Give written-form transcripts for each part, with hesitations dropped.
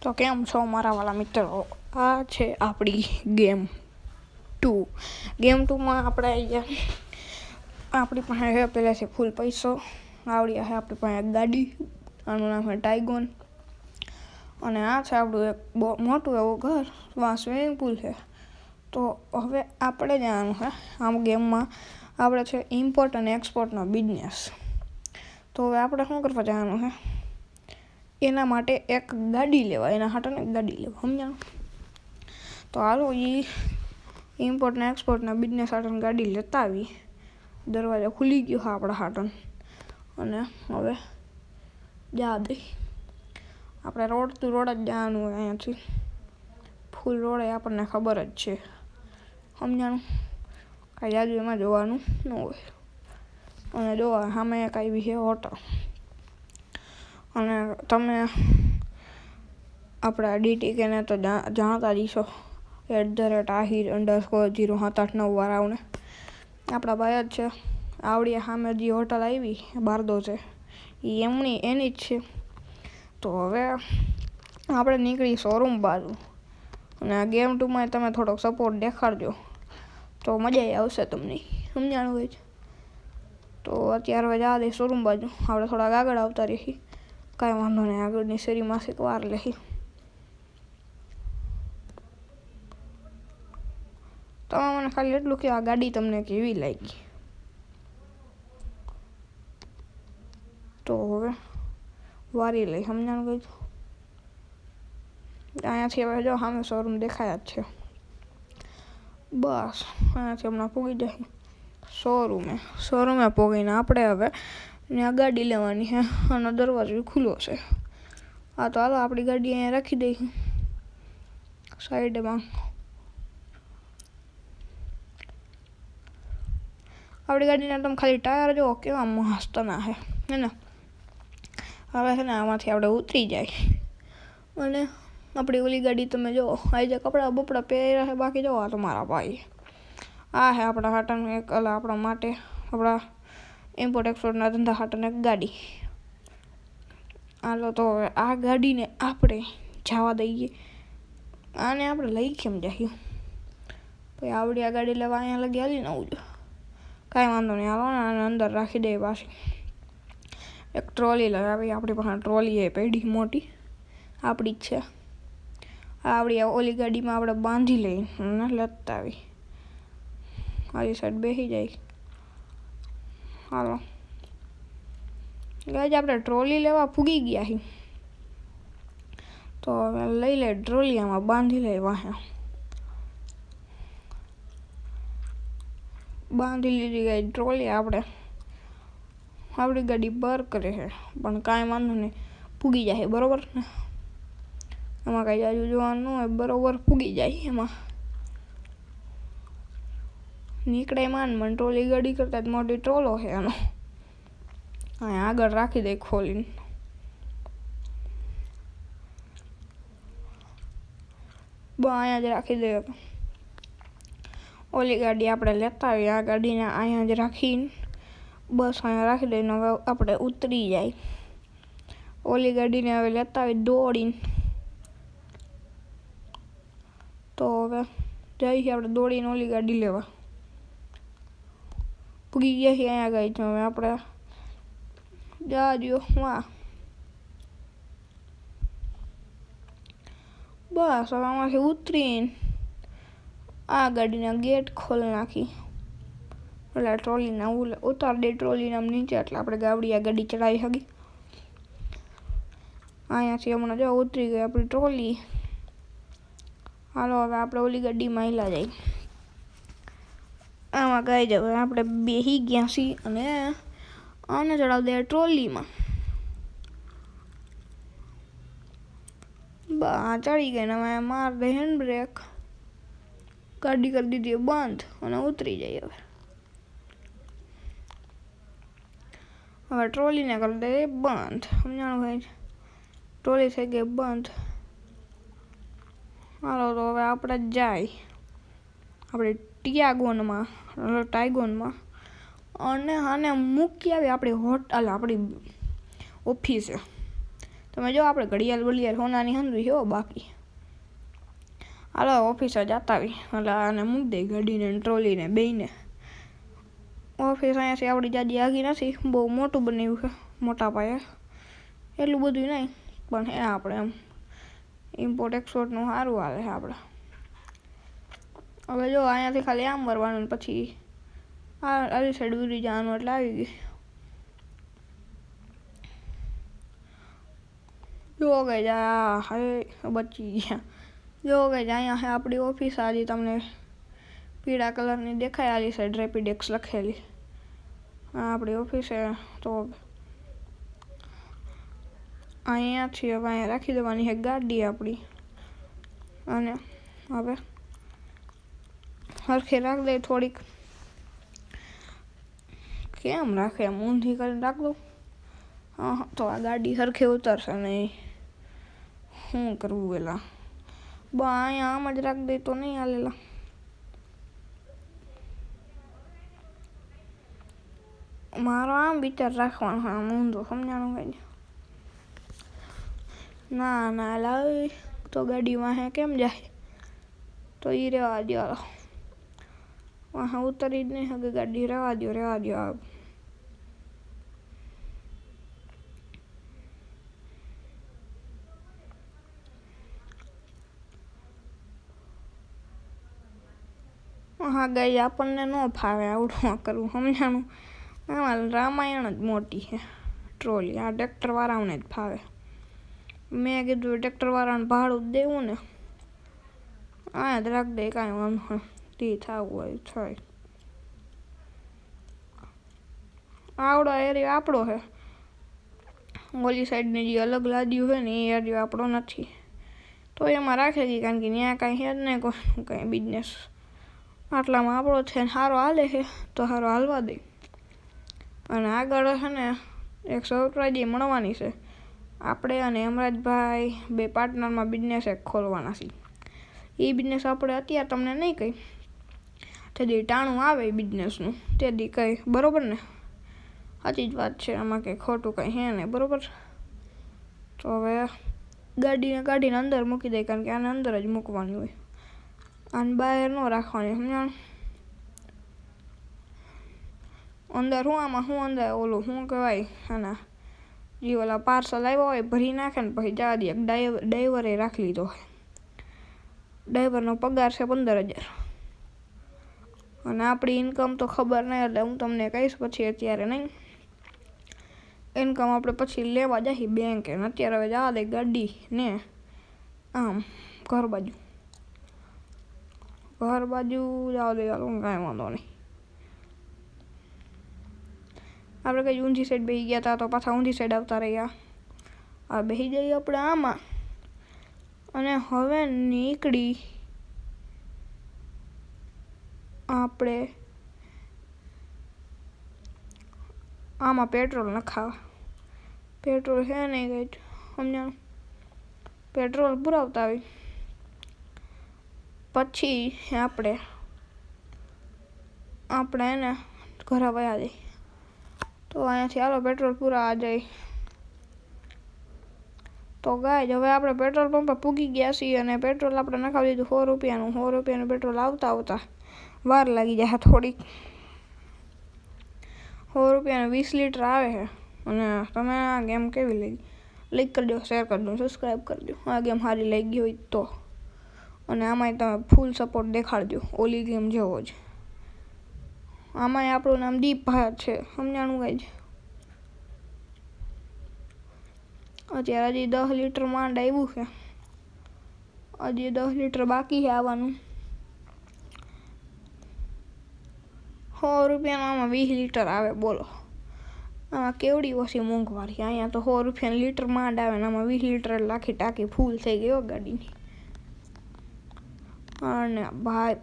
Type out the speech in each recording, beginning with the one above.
તો કેમ છો મારા વાલા મિત્રો? આ છે આપણી ગેમ 2. ગેમ 2માં આપણે આપણી પાસે પહેલાંથી ફૂલ પૈસો આવડી છે. આપણી પાસે ગાડી, આનું નામ છે ટાઈગોન. અને આ છે આપણું એક બહુ મોટું એવું ઘર, આ સ્વિમિંગ પુલ છે. તો હવે આપણે જવાનું છે આમ ગેમમાં, આપણે છે ઇમ્પોર્ટ અને એક્સપોર્ટનો બિઝનેસ. તો હવે આપણે શું કરવા જવાનું છે, એના માટે એક ગાડી લેવા, એના હાટને એક ગાડી લેવા, સમજાણું? તો હાલો એ ઇમ્પોર્ટ ને એક્સપોર્ટના બિઝનેસ હાટન ગાડી લેતા આવી. દરવાજો ખુલી ગયો હા આપણા હાટન. અને હવે જા દઈ, આપણે રોડ ટુ રોડ જ જવાનું હોય અહીંયાથી. ફૂલ રોડ એ આપણને ખબર જ છે, સમજાણું? કાંઈ જાજુ એમાં જોવાનું ન હોય. અને જોવા સામે કાંઈ બી છે હોટલ. અને તમે આપણા DTKને તો જાણતા જ છો, @ahir_07891 આપણા ભાઈ જ છે. આવડી સામે જે હોટલ આવી બારદો છે એ એની જ છે. તો હવે આપણે નીકળી શોરૂમ બાજુ. અને આ ગેમ 2માં તમે થોડોક સપોર્ટ દેખાડજો તો મજા આવશે તમને, સમજાણું હોય છે? તો અત્યારે હવે જવા દઈ શોરૂમ બાજુ. આપણે થોડાક આગળ આવતા રહીએ, કાંઈ વાંધો નહીં, આગળની શેરીમાં છે વાર લઈ. તમે મને ખાલી એટલું કે આ ગાડી તમને કેવી લાગી. તો હવે વારી લઈ, સમજાણું ગઈ? અહીંયાથી હવે જો સામે શોરૂમ દેખાયા જ છે. બસ અહીંયાથી હમણાં પૂગી જાય શોરૂમે પૂગીને આપણે હવે ત્યાં ગાડી લેવાની છે. આનો દરવાજો ખુલ્લો છે. હા તો હાલો આપણી ગાડી અહીંયા રાખી દઈ સાઈડમાં. આપણી ગાડીના તમે ખાલી ટાયર જુઓ કેવા મસ્તના છે, હે ને? હવે છે ને આમાંથી આપણે ઉતરી જાય અને આપણી ઓલી ગાડી તમે જુઓ, આ જે કપડાં બપડા પહેર્યા છે બાકી જુઓ આ તમારા ભાઈ. આ છે આપણા હાટન એક આપણા માટે, આપણા ઇમ્પોર્ટ એક્સપોર્ટના ધંધા હાટન એક ગાડી. હાલો તો હવે આ ગાડીને આપણે જવા દઈએ. આને આપણે લઈ કેમ જઈએ? ભાઈ આવડી આ ગાડી લેવા અહીંયા લગી હાલીને આવવું જોઈએ. કાંઈ વાંધો નહીં, હાલો ને આને અંદર રાખી દઈએ પાછી. એક ટ્રોલી લગાવી, આપણી પાસે ટ્રોલી એ પડી મોટી, આપણી જ છે. આવડી ઓલી ગાડીમાં આપણે બાંધી લઈએ અને લેતા આવી. આવી સાઈડ બેસી જાય. હાલો ગાઈઝ, આપણે ટ્રોલી લેવા પૂગી ગયા છીએ. તો હવે લઈ લે ટ્રોલી, આમાં બાંધી લઈ વાહે. બાંધી લીધી ગઈ ટ્રોલી. આપણી ગાડી બર કરે છે પણ કાંઈ વાંધો નહીં, પૂગી જાય બરોબર ને? એમાં કાંઈ જાજુ જોવાનું ન હોય, બરોબર પૂગી જાય. એમાં નીકળે મને ટ્રોલી ગાડી કરતાં જ મોટી ટ્રોલો છે એનો. અહીંયા આગળ રાખી દે ખોલીને. અહીંયા જ રાખી દે. ઓલી ગાડી આપણે લેતા આવીએ, આ ગાડીને અહીંયા જ રાખીને બસ અહીંયા રાખી દઈને હવે આપણે ઉતરી જાય. ઓલી ગાડીને હવે લેતા આવી દોડીને. તો હવે જઈએ આપણે દોડીને ઓલી ગાડી લેવા. પૂગી ગયા છીએ અહીંયા ગઈ છે. હવે આપણે જાજો વાહ. બસ હવે આમાંથી ઉતરીને આ ગાડીના ગેટ ખોલી નાખી. એટલે ટ્રોલીના ઉતાર દે ટ્રોલીને આમ નીચે, એટલે આપણે ગાડી આ ગાડી ચડાવી શકીએ. અહીંયાથી હમણાં જો ઉતરી ગઈ આપણી ટ્રોલી. હાલો હવે આપણે ઓલી ગાડીમાં હિલા જાય. આમાં ગાઈ જાવ આપણે બેસી ગયા છીએ અને આને ચડાવી દે ટ્રોલીમાં. બા ચડી ગઈ ને હવે માર દે હેન્ડ બ્રેક. ગાડી કરી દીધી બંધ અને ઉતરી જાય. હવે ટ્રોલીને કરી દે બંધ, સમજાણું ભાઈ? ટ્રોલી થઈ ગઈ બંધ. હાલો તો હવે આપણે જાય આપણે ટાઈગોનમાં અને આને મૂકી આવી આપણી આપણી ઓફિસે. તમે જો આપણે ઘડિયાળ બળિયાળ સોનાની હંધું છે બાકી. હાલો ઓફિસે જતા આવી એટલે આને મૂકી દઈ ગાડીને ટ્રોલીને બેયને. ઓફિસ અહીંયાથી આપણી જાજી આગી નથી, બહુ મોટું બનાવ્યું છે, મોટા પાયે. એટલું બધું નહીં પણ હે આપણે એમ ઇમ્પોર્ટ એક્સપોર્ટનું સારું હાલે છે આપણે. હવે જો અહીંયાથી ખાલી આમ વરવાનું પછી આવી સાઈડ ઉરી જવાનું એટલે આવી ગઈ. જો ગઈ જા હવે બચી ગયા. જો ગઈ અહીંયા છે આપણી ઓફિસ. આજે તમને પીળા કલરની દેખાય આલી સાઈડ રેપિડેક્સ લખેલી. આપણી ઓફિસ છે. તો અહીંયાથી હવે અહીંયા રાખી દેવાની છે ગાડી આપણી. અને હવે સરખી રાખ દે થોડીક. કેમ રાખે એમ ઊંધી કરીને રાખ દઉં. હા તો આ ગાડી સરખી ઉતરશે નહીં. શું કરવું પેલા અહીંયા આમ જ રાખ દે તો નહીં હાલેલા. મારો આમ વિચાર રાખવાનો આમ ઊંધો સમજાણું કઈ. ના ના લાવી તો ગાડીમાં હે કેમ જાય તો એ રહેવા દો. હા ઉતરી જ નહીં શકે ગાડી. રહેવા દો હા ગઈ આપણને ન ફાવે આવડું કરવું સમજાણું. આમાં રામાયણ જ મોટી છે ટ્રોલી. આ ટ્રેક્ટરવાળાઓને જ ફાવે. મેં કીધું ટ્રેક્ટરવાળાને ભાડું જ દેવું ને. આ જ રાખ દે કાંઈ વાંધો તે થવું હોય થાય. આવડો એરિયો આપણો છે. ઓલી સાઈડની જે અલગ લાદ્યું છે ને એ એરિયો આપણો નથી. તો એમાં રાખે છે કારણ કે ત્યાં કાંઈ છે જ નહીં કોઈ કાંઈ બિઝનેસ. આટલામાં આપણો છે ને સારો હાલે છે તો સારો હાલવા દે. અને આગળ છે ને એક સરપ્રાઈઝ મળવાની છે. આપણે અને હેમરાજભાઈ બે પાર્ટનરમાં બિઝનેસ એક ખોલવાના છે. એ બિઝનેસ આપણે અત્યારે તમને નહીં કહી. તેથી ટાણું આવે એ બિઝનેસનું તેથી કંઈ બરાબર ને. સાચી જ વાત છે. આમાં કંઈ ખોટું કંઈ છે નહીં બરાબર. તો હવે ગાડીને કાઢીને અંદર મૂકી દે કારણ કે આને અંદર જ મૂકવાની હોય. આને બહાર ન રાખવાની સમજાણ. અંદર શું આમાં શું અંદર ઓલું શું કહેવાય આના જે ઓલા પાર્સલ આવ્યા હોય ભરી નાખે ને પછી જવા દે. ડ્રાઈવરે રાખી લીધો હોય. ડ્રાઈવરનો પગાર છે 15,000. અને આપણી ઇન્કમ તો ખબર નહીં એટલે હું તમને કહીશ પછી. અત્યારે નહીં. ઇન્કમ આપણે પછી લેવા જઈએ બેંકે. અત્યારે હવે જવા દે ગાડી ને આમ ઘર બાજુ જવા દે. કાંઈ વાંધો નહીં. આપણે કંઈ ઊંધી સાઈડ બેસી ગયા હતા તો પાછા ઊંધી સાઈડ આવતા રહ્યા. આ બેસી જઈએ આપણે આમાં. અને હવે નીકળી આપણે આમાં પેટ્રોલ નખાવા. પેટ્રોલ છે નહીં કંઈ સમજાણું. પેટ્રોલ પુરાવતા આવી પછી આપણે એને ઘરે વયા જઈએ. તો અહીંયાથી હાલો પેટ્રોલ પુરાવા જાય. તો ગાય હવે આપણે પેટ્રોલ પંપે પૂગી ગયા છીએ અને પેટ્રોલ આપણે નખાવી દીધું 100 રૂપિયાનું. 100 રૂપિયાનું પેટ્રોલ આવતા વાર લાગી જાય થોડીક. 100 રૂપિયાનું 20 લીટર આવે છે. અને તમે આ ગેમ કેવી લાગી લાઈક કરજો, શેર કરજો, સબસ્ક્રાઈબ કરજો. આ ગેમ સારી લાગી હોય તો. અને આમાંય તમે ફૂલ સપોર્ટ દેખાડજો ઓલી ગેમ જેવો જ. આમાંય આપણું નામ દીપભાઈ છે સમજાણું કાંઈ જ. અત્યારે હજી 10 લીટર માંડ આવ્યું છે. હજી 10 લીટર બાકી છે આવવાનું. 100 રૂપિયાનું આમાં 20 લીટર આવે બોલો. આમાં કેવડી ઓછી મોંઘવારી. અહીંયા તો 100 રૂપિયાનું લીટર માંડ આવે ને આમાં 20 લીટર આખી ટાંકી ફૂલ થઈ ગઈ હો ગાડીની. અને ભાઈ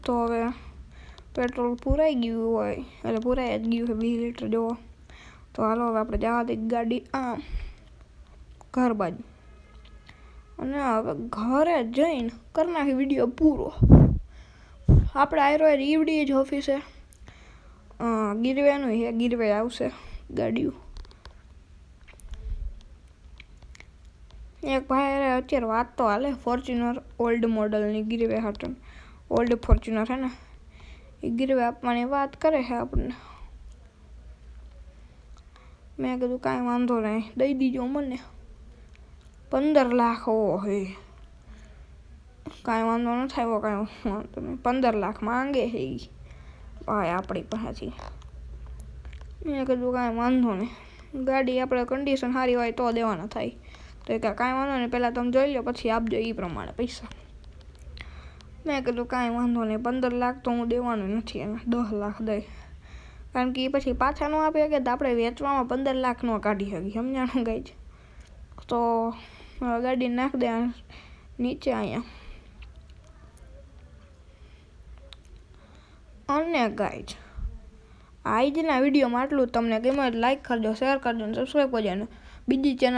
તો હવે પેટ્રોલ પૂરાઈ ગયું હોય એટલે પૂરાઈ જ ગયું છે 20 લીટર જોવો. તો હાલો હવે આપણે જવા દઈએ ગાડી આમ ઘર બાજુ. અને હવે ઘરે જઈને કરી નાખી વિડીયો પૂરો. આપણે આવ્યો ઈવડી જ ઓફિસે ગીરવેનું છે, ગીરવે આવશે ગાડીઓ. એક ભાઈ અત્યારે વાત તો હાલે ફોર્ચ્યુનર ઓલ્ડ મોડલની ગીરવે હાટન, ઓલ્ડ ફોર્ચ્યુનર છે ને એ ગીરવે આપવાની વાત કરે છે આપણને. મેં કીધું કાંઈ વાંધો નહીં, દઈ દીજો મને. 15 લાખ હે, કાંઈ વાંધો ન થાય, કાંઈ વાંધો નહીં. 15 લાખ માંગે છે એ ભાઈ આપણી પાસેથી. મેં કીધું કાંઈ વાંધો નહીં, ગાડી આપણે કન્ડિશન સારી હોય તો દેવાના થાય. તો એ કાંઈ વાંધો નહીં, પહેલાં તમે જોઈ લો પછી આપજો એ પ્રમાણે પૈસા. મેં કીધું કાંઈ વાંધો નહીં, 15 લાખ તો હું દેવાનું નથી એને, 10 લાખ દઈ. કારણ કે એ પછી પાછા ન આપે કે આપણે વેચવામાં 15 લાખ ન કાઢી શકીએ, સમજાણું ગાય છે. તો ગાડી નાખ દે નીચે અહીંયા. અને ગાય છે આજના વિડીયોમાં આટલું. તમને ગમે લાઈક કરજો, શેર કરજો અને સબસ્ક્રાઈબ કરજો. અને બીજી ચેનલ